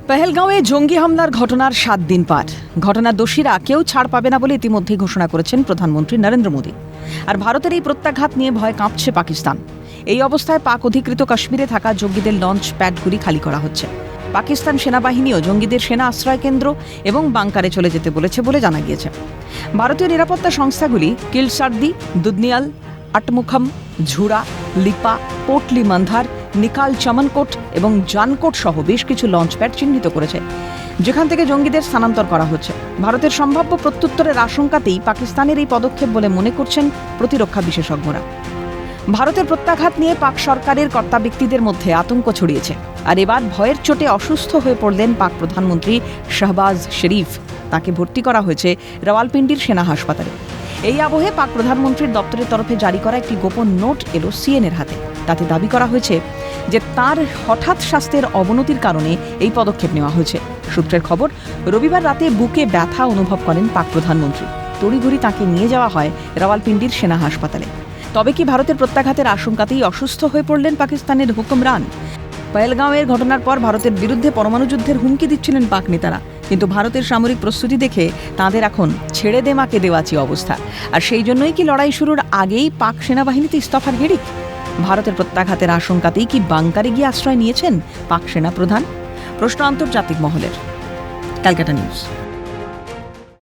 পেহেলগাঁওয়ে জঙ্গি হামলার ঘটনার ৭ দিন পার। ঘটনার দোষীরা কেউ ছাড় পাবে না বলে ইতিমধ্যেই ঘোষণা করেছেন প্রধানমন্ত্রী নরেন্দ্র মোদী। আর ভারতের এই প্রত্যাঘাত নিয়ে ভয় কাঁপছে পাকিস্তান। এই অবস্থায় পাক অধিকৃত কাশ্মীরে থাকা জঙ্গিদের লঞ্চ প্যাডগুলি খালি করা হচ্ছে। পাকিস্তান সেনাবাহিনীও জঙ্গিদের সেনা আশ্রয় কেন্দ্র এবং বাংকারে চলে যেতে বলেছে বলে জানা গিয়েছে। ভারতীয় নিরাপত্তা সংস্থাগুলি কিলসার্দি, দুদনিয়াল, আটমুখম, ঝুড়া, লিপা, পোটলি মন্ধার, নিকাল চমনকোট এবং জানকোট সহ বেশ কিছু লঞ্চ প্যাড চিহ্নিত করেছে, যেখান থেকে জঙ্গিদের স্থানান্তর করা হচ্ছে। ভারতের সম্ভাব্য প্রত্যুত্তরের আশঙ্কাতেই পাকিস্তানের এই পদক্ষেপ বলে মনে করছেন প্রতিরক্ষা বিশেষজ্ঞরা। ভারতের প্রত্যাঘাত নিয়ে পাক সরকারের কর্তা ব্যক্তিদের মধ্যে আতঙ্ক ছড়িয়েছে। আর এবার ভয়ের চোটে অসুস্থ হয়ে পড়লেন পাক প্রধানমন্ত্রী শাহবাজ শরীফ। তাকে ভর্তি করা হয়েছে রাওয়ালপিন্ডির সেনা হাসপাতালে। এই আবহে পাক প্রধানমন্ত্রীর দপ্তরের তরফে জারি করা একটি গোপন নোট এলো সিএনএর হাতে। তাতে দাবি করা হয়েছে যে তার হঠাৎ স্বাস্থ্যের অবনতির কারণে এই পদক্ষেপ নেওয়া হয়েছে। সূত্রের খবর, রবিবার রাতে বুকে ব্যথা অনুভব করেন পাক প্রধানমন্ত্রী। তড়িঘড়ি তাকে নিয়ে যাওয়া হয় রাওয়ালপিন্ডির সেনা হাসপাতালে। তবে কি ভারতের প্রত্যাঘাতের আশঙ্কাতেই অসুস্থ হয়ে পড়লেন পাকিস্তানের হুকুমরান? পেহেলগাঁওয়ের ঘটনার পর ভারতের বিরুদ্ধে পরমাণু যুদ্ধের হুমকি দিচ্ছিলেন পাক নেতারা, কিন্তু ভারতের সামরিক প্রস্তুতি দেখে তাঁদের এখন ছেড়ে দে মাকে দেওয়াচি অবস্থা। আর সেই জন্যই কি লড়াই শুরুর আগেই পাক সেনাবাহিনীতে ইস্তফার হিড়িক? ভারতের প্রত্যাঘাতের আশঙ্কাতেই কি বাংকারে গিয়ে আশ্রয় নিয়েছেন পাক সেনা প্রধান? প্রশ্ন আন্তর্জাতিক মহলের। ক্যালকাটা নিউজ।